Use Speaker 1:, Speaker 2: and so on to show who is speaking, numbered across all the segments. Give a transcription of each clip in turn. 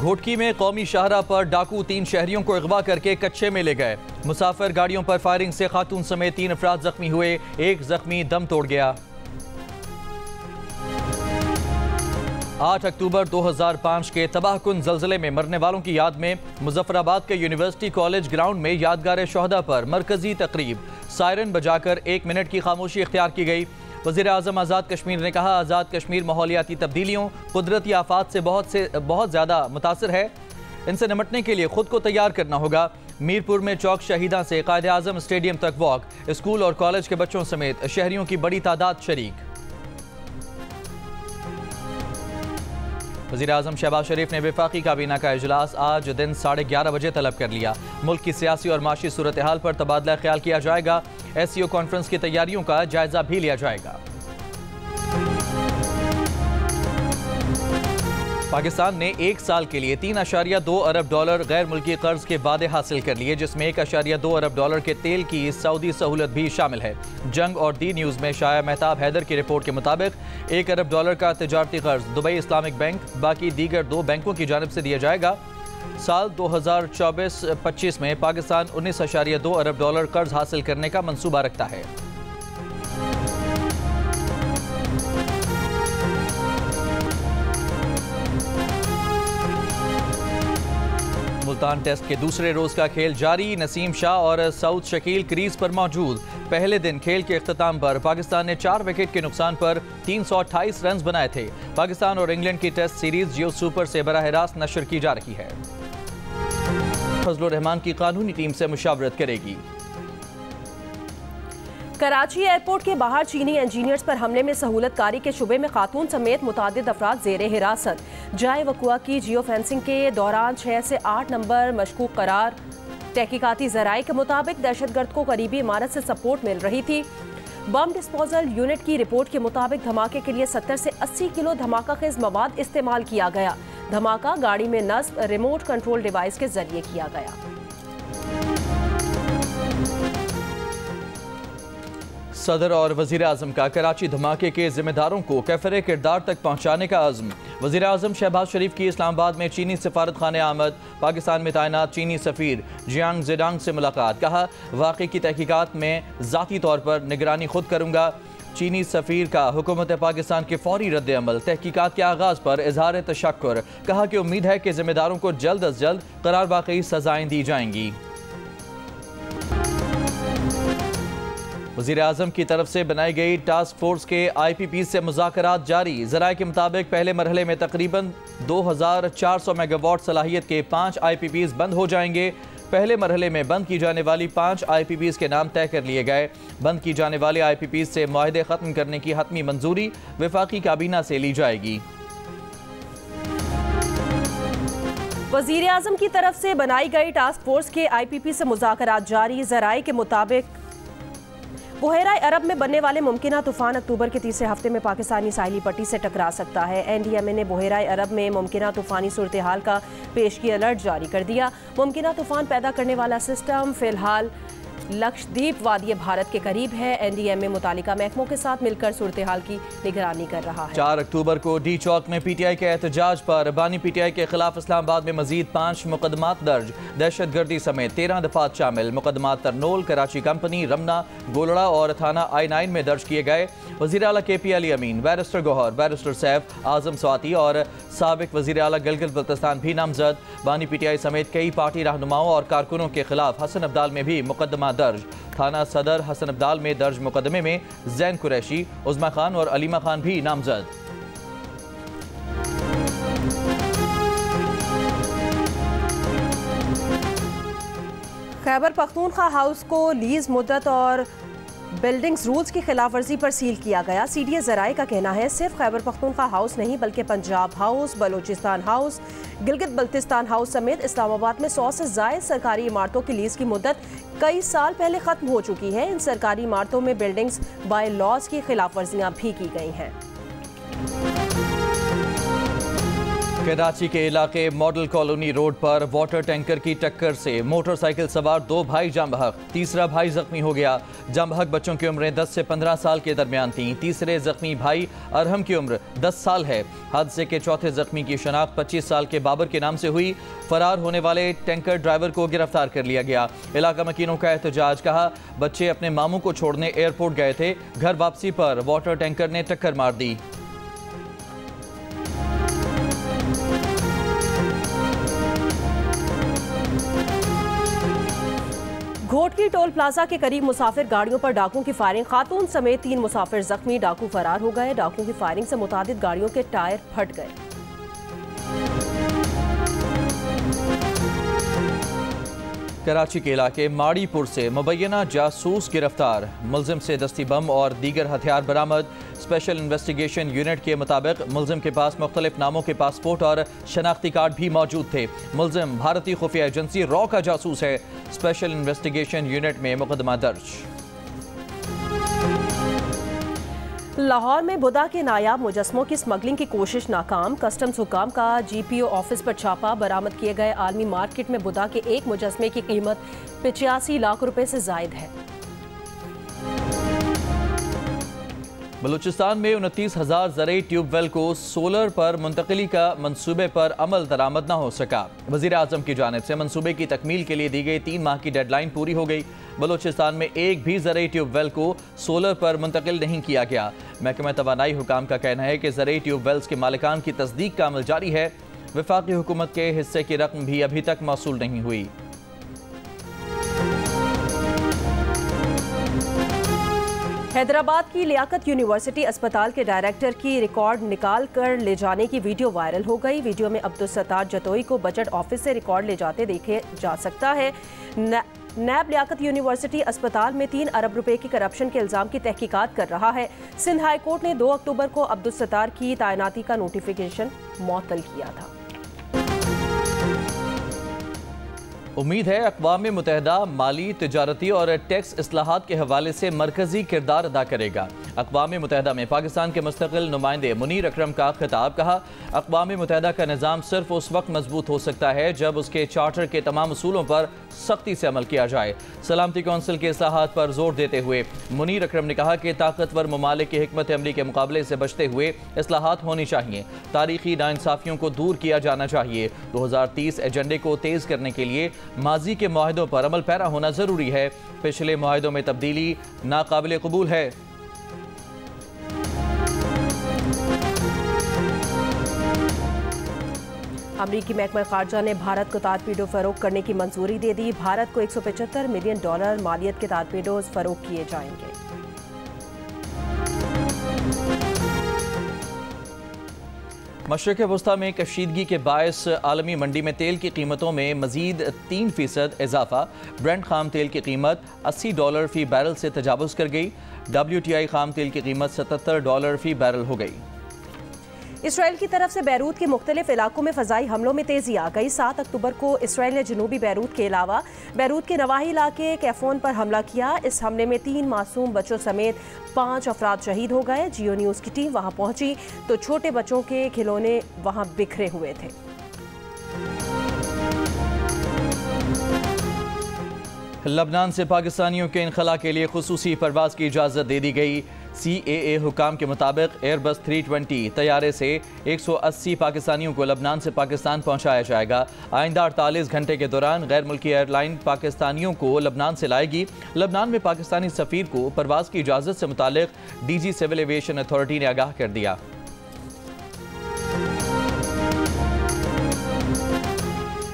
Speaker 1: घोटकी में कौमी शाहरा पर डाकू 3 शहरियों को अगवा करके कच्चे में ले गए। मुसाफिर गाड़ियों पर फायरिंग से खातून समेत 3 अफराद जख्मी हुए, एक जख्मी दम तोड़ गया। 8 अक्टूबर 2005 के तबाहकुन जल्जले में मरने वालों की याद में मुजफ्फराबाद के यूनिवर्सिटी कॉलेज ग्राउंड में यादगार शोहदा पर मरकजी तकरीब सायरन बजाकर 1 मिनट की खामोशी इख्तियार की गई। वज़ीर आज़म आज़ाद कश्मीर ने कहा, आज़ाद कश्मीर माहौलियाती तब्दीलियों, कुदरती आफात से बहुत ज़्यादा मुतासर है। इनसे निपटने के लिए खुद को तैयार करना होगा। मीरपुर में चौक शहीदा से कायदे आज़म स्टेडियम तक वॉक, स्कूल और कॉलेज के बच्चों समेत शहरियों की बड़ी तादाद शरीक। वज़ीर आज़म शहबाज शरीफ ने वफाकी काबीना का इजलास आज दिन 11:30 बजे तलब कर लिया। मुल्क की सियासी और माशी सूरत हाल पर तबादला ख्याल किया जाएगा। SCO कॉन्फ्रेंस की तैयारियों का जायजा भी लिया जाएगा। पाकिस्तान ने 1 साल के लिए $3.2 अरब गैर मुल्की कर्ज के वादे हासिल कर लिए, जिसमें $1.2 अरब के तेल की सऊदी सहूलत भी शामिल है। जंग और दी न्यूज़ में शाया महताब हैदर की रिपोर्ट के मुताबिक $1 अरब का तिजारती कर्ज दुबई इस्लामिक बैंक, बाकी दीगर 2 बैंकों की जानिब से दिया जाएगा। साल 2024-25 में पाकिस्तान $19.2 अरब कर्ज हासिल करने का मंसूबा रखता है। मुल्तान टेस्ट के दूसरे रोज का खेल जारी। नसीम शाह और सऊद शकील क्रीज पर मौजूद। पहले दिन खेल के इख्तिताम पर पाकिस्तान ने 4 विकेट के नुकसान पर 328 रन बनाए थे। पाकिस्तान और इंग्लैंड की टेस्ट सीरीज जियो सुपर से बराह रास्त नशर की जा रही है। फजलुर रहमान की कानूनी टीम से मुशावरत करेगी।
Speaker 2: कराची एयरपोर्ट के बाहर चीनी इंजीनियर्स पर हमले में सहूलतकारी के शुबे में खातून समेत मुतादिद अफराद जेर हिरासत। जाए वकुआ की जियो फेंसिंग के दौरान 6 से 8 नंबर मशकूक करार। तहकीकाती जराये के मुताबिक दहशतगर्द को करीबी इमारत से सपोर्ट मिल रही थी। बम डिस्पोजल यूनिट की रिपोर्ट के मुताबिक धमाके के लिए 70 से 80 किलो धमाका खेज मवाद इस्तेमाल किया गया। धमाका गाड़ी में नस्ब रिमोट कंट्रोल डिवाइस के जरिए किया गया।
Speaker 1: सदर और वज़ीर आज़म का कराची धमाके के जिम्मेदारों को कैफरे किरदार तक पहुँचाने का अज़्म। वज़ीर आज़म शहबाज शरीफ की इस्लामाबाद में चीनी सफारत खाने आमद। पाकिस्तान में तैनात चीनी सफ़ीर जियांग जेडांग से मुलाकात। कहा, वाक़े की तहकीकात में ज़ाती तौर पर निगरानी खुद करूँगा। चीनी सफ़ीर का हुकूमत पाकिस्तान के फौरी रद्द अमल, तहकीकात के आगाज़ पर इजहार तशक्कुर। कहा कि उम्मीद है कि जिम्मेदारों को जल्द अज जल्द करार वाक़ई सज़ाएँ दी जाएंगी। वज़ीर आज़म की तरफ से बनाई गई टास्क फोर्स के IPP से मुज़ाकरात जारी। ज़राए के मुताबिक पहले मरहले में तकरीबन 2400 मेगावाट सलाहियत के 5 IPPs बंद हो जाएंगे। पहले मरहले में बंद की जाने वाली 5 IPPs के नाम तय कर लिए गए। बंद की जाने वाले IPPs से मुआहदे ख़त्म करने की हतमी मंजूरी वफाकी काबीना से ली जाएगी।
Speaker 2: वज़ीर आज़म की तरफ से बनाई गई टास्क फोर्स के IPP से मुज़ाकरात जारी। ज़राए के मुताबिक बुहेरा अरब में बनने वाले मुमकिना तूफान अक्टूबर के तीसरे हफ्ते में पाकिस्तानी साहिली पट्टी से टकरा सकता है। NDMA ने बुहेरा अरब में मुमकिना तूफानी सूरत हाल का पेशगी अलर्ट जारी कर दिया। मुमकिना तूफान पैदा करने वाला सिस्टम फिलहाल लक्षद्वीप वादी भारत के करीब है। NDMA मुतालिका महकमों के साथ मिलकर सूरत हाल की निगरानी कर रहा है।
Speaker 1: 4 अक्टूबर को डी चौक में PTI के एहतजाज पर बानी PTI के खिलाफ इस्लामाबाद में मजीद 5 मुकदमात दर्ज। दहशतगर्दी समेत 13 दफात शामिल। मुकदमात तरनोल, कराची कंपनी, रमना, गोलड़ा और थाना I9 में दर्ज किए गए। वज़ीर आला KP अली अमीन, बैरिस्टर गौहर, बैरिस्टर सैफ, आजम स्वाति और साबिक वज़ीर आला गिलगित बल्तिस्तान भी नामजद। बानी PTI समेत कई पार्टी रहनुमाओं और कारकुनों के खिलाफ हसन अब्दाल में भी मुकदमा दर्ज। थाना सदर हसन अब्दाल में दर्ज मुकदमे में जैन कुरैशी, उज़मा खान और अलीमा खान भी नामजद।
Speaker 2: खैबर पख्तूनख्वा हाउस को लीज मुद्दत और बिल्डिंग्स रूल्स की खिलाफ वर्जी पर सील किया गया। CDA ज़राए का कहना है सिर्फ खैबर पख्तूनख्वा हाउस नहीं बल्कि Punjab house, Balochistan house, Gilgit Baltistan house समेत इस्लामाबाद में 100 से ज़ायद सरकारी इमारतों की लीज की मुद्दत कई साल पहले ख़त्म हो चुकी है। इन सरकारी इमारतों में बिल्डिंग्स बाय लॉज की खिलाफ वर्जियाँ भी की गई हैं।
Speaker 1: कराची के इलाके मॉडल कॉलोनी रोड पर वाटर टैंकर की टक्कर से मोटरसाइकिल सवार 2 भाई जाम बहक, तीसरा भाई जख्मी हो गया। जाम बहक बच्चों की उम्रें 10 से 15 साल के दरमियान थीं। तीसरे जख्मी भाई अरहम की उम्र 10 साल है। हादसे के चौथे जख्मी की शनाख्त 25 साल के बाबर के नाम से हुई। फरार होने वाले टैंकर ड्राइवर को गिरफ्तार कर लिया गया। इलाका मकीनों का एहतजाज, कहा बच्चे अपने मामू को छोड़ने एयरपोर्ट गए थे, घर वापसी पर वाटर टैंकर ने टक्कर मार दी।
Speaker 2: घोटकी टोल प्लाजा के करीब मुसाफिर गाड़ियों पर डाकुओं की फायरिंग, खातून समेत 3 मुसाफिर जख्मी, डाकू फरार हो गए। डाकुओं की फायरिंग से मुतादिद गाड़ियों के टायर फट गए।
Speaker 1: कराची के इलाके माड़ीपुर से मुबैना जासूस गिरफ्तार, मुलजिम से दस्ती बम और दीगर हथियार बरामद। स्पेशल इन्वेस्टिगेशन यूनिट के मुताबिक मुलजिम के पास मुख्तलिफ नामों के पासपोर्ट और शनाख्ती कार्ड भी मौजूद थे। मुलजिम भारतीय खुफिया एजेंसी रॉ का जासूस है। स्पेशल इन्वेस्टिगेशन यूनिट में मुकदमा दर्ज।
Speaker 2: लाहौर में बुद्धा के नायाब मुजस्मों की स्मगलिंग की कोशिश नाकाम, कस्टम्स हुकाम का GPO ऑफिस पर छापा, बरामद किए गए आलमी मार्केट में बुद्धा के एक मुजस्मे की कीमत 85 लाख रुपए से जायद है।
Speaker 1: बलूचिस्तान में 29,000 ज़रई ट्यूबवेल को सोलर पर मुंतकली का मंसूबे पर अमल दरामद न हो सका। वज़ीर आज़म की जानिब से मंसूबे की तकमील के लिए दी गई 3 माह की डेडलाइन पूरी हो गई। बलूचिस्तान में एक भी ज़रई ट्यूबवेल को सोलर पर मुंतकिल नहीं किया गया। महकमा तवानाई हुकाम का कहना है कि ज़रई ट्यूबवेल्स के मालिकान की तस्दीक का अमल जारी है। वफाकी हुकूमत के हिस्से की रकम भी अभी तक मौसूल नहीं हुई।
Speaker 2: हैदराबाद की लियाकत यूनिवर्सिटी अस्पताल के डायरेक्टर की रिकॉर्ड निकाल कर ले जाने की वीडियो वायरल हो गई। वीडियो में अब्दुल सत्तार जतोई को बजट ऑफिस से रिकॉर्ड ले जाते देखे जा सकता है। नैब लियाकत यूनिवर्सिटी अस्पताल में 3 अरब रुपए की करप्शन के इल्जाम की तहकीकात कर रहा है। सिंध हाई कोर्ट ने 2 अक्टूबर को अब्दुल सत्तार की तैनाती का नोटिफिकेशन मुअत्तल किया था।
Speaker 1: उम्मीद है अक़वाम मुत्तहिदा माली, तिजारती और टैक्स इस्लाहात के हवाले से मरकजी किरदार अदा करेगा। अक़वाम मुत्तहिदा में पाकिस्तान के मुस्तक़िल नुमाइंदे मुनीर अकरम का खिताब, कहा अक़वाम मुत्तहिदा का निज़ाम सिर्फ उस वक्त मजबूत हो सकता है जब उसके चार्टर के तमाम उसूलों पर सख्ती से अमल किया जाए। सलामती कौंसिल के इस्लाहात पर जोर देते हुए मुनीर अकरम ने कहा कि ताकतवर ममालिक की हिकमत अमली के मुकाबले से बचते हुए इस्लाहात होनी चाहिए। तारीखी नाइंसाफियों को दूर किया जाना चाहिए। 2030 एजेंडे को तेज़ करने के लिए माजी के मुआहदों पर अमल पैरा होना जरूरी है। पिछले मुआहदों में तब्दीली नाकाबिल कबूल है।
Speaker 2: अमरीकी महकमा खारजा ने भारत को तारपीडो फरोख्त करने की मंजूरी दे दी। भारत को $175 मिलियन मालियत के तारपीडोज फरोख्त किए जाएंगे।
Speaker 1: मशरिक़ वस्ता में कशीदगी के बायस आलमी मंडी में तेल की कीमतों में मजीद 3% इजाफा। ब्रेंट खाम तेल की कीमत $80 फी बैरल से तजावुज़ कर गई। WTI खाम तेल की कीमत $77 फी बैरल हो गई।
Speaker 2: इसराइल की तरफ से बैरूत के मुख्तलिफ इलाकों में फ़ज़ाई हमलों में तेज़ी आ गई। 7 अक्टूबर को इसराइल ने जनूबी बैरूत के अलावा बैरूत के नवाही इलाके कैफोन पर हमला किया। इस हमले में 3 मासूम बच्चों समेत 5 अफराद शहीद हो गए। जियो न्यूज़ की टीम वहां पहुंची तो छोटे बच्चों के खिलौने वहां बिखरे हुए थे।
Speaker 1: लबनान से पाकिस्तानियों के इनखला के लिए खुसूसी परवाज की इजाज़त दे दी गई। CAA हुकाम के मुताबिक एयरबस 320 तैयारे से 180 पाकिस्तानियों को लबनान से पाकिस्तान पहुंचाया जाएगा। आइंदा 48 घंटे के दौरान गैर मुल्की एयरलाइन पाकिस्तानियों को लबनान से लाएगी। लबनान में पाकिस्तानी सफ़ीर को परवाज की इजाज़त से मुतालिक DG सिविल एविएशन अथॉरिटी ने आगाह कर दिया।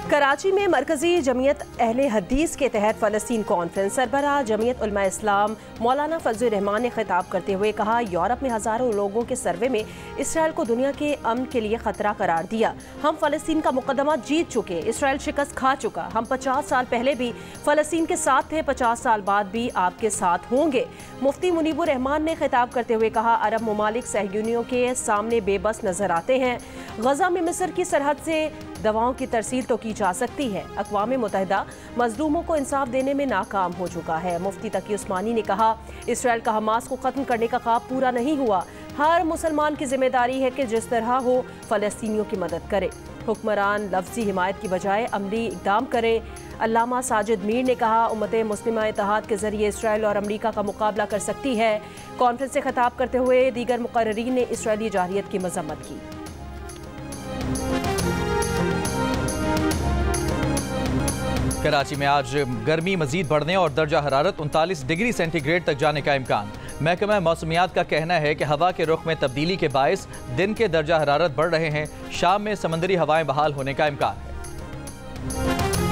Speaker 2: कराची में मरकजी जमीयत अहले हदीस के तहत फ़लस्तीन कॉन्फ्रेंस, सरबराह जमीयत उलमा इस्लाम मौलाना फजल रहमान ने खिताब करते हुए कहा, यूरोप में हज़ारों लोगों के सर्वे में इसराइल को दुनिया के अमन के लिए ख़तरा करार दिया। हम फ़लस्तीन का मुकदमा जीत चुके, इसराइल शिकस्त खा चुका। हम 50 साल पहले भी फ़लस्तीन के साथ थे, 50 साल बाद भी आपके साथ होंगे। मुफ्ती मुनीबुर रहमान ने खिताब करते हुए कहा, अरब ममालिक सहयूनियों के सामने बेबस नजर आते हैं। गजा में मिस्र की सरहद से दवाओं की तरसील तो की जा सकती है। अक़वाम मुत्तहिदा मजलूमों को इंसाफ देने में नाकाम हो चुका है। मुफ्ती तकी उस्मानी ने कहा, इसराइल का हमास को ख़त्म करने का ख्वाब पूरा नहीं हुआ। हर मुसलमान की जिम्मेदारी है कि जिस तरह हो फ़लस्तीनियों की मदद करे। हुक्मरान लफ्जी हिमायत की बजाय अमली इक़दाम करे। अल्लामा साजिद मीर ने कहा, उम्मत मुस्लिमा इत्तेहाद के जरिए इसराइल और अमरीका का मुकाबला कर सकती है। कॉन्फ्रेंस से खिताब करते हुए दीगर मुकर्रीरीन ने इसराइली जारहियत की मजम्मत की।
Speaker 1: कराची में आज गर्मी मजीद बढ़ने और दर्जा हरारत 39 डिग्री सेंटीग्रेड तक जाने का इम्कान। महकमा मौसमियात का कहना है कि हवा के रुख में तब्दीली के बायस दिन के दर्जा हरारत बढ़ रहे हैं। शाम में समंदरी हवाएं बहाल होने का इम्कान है।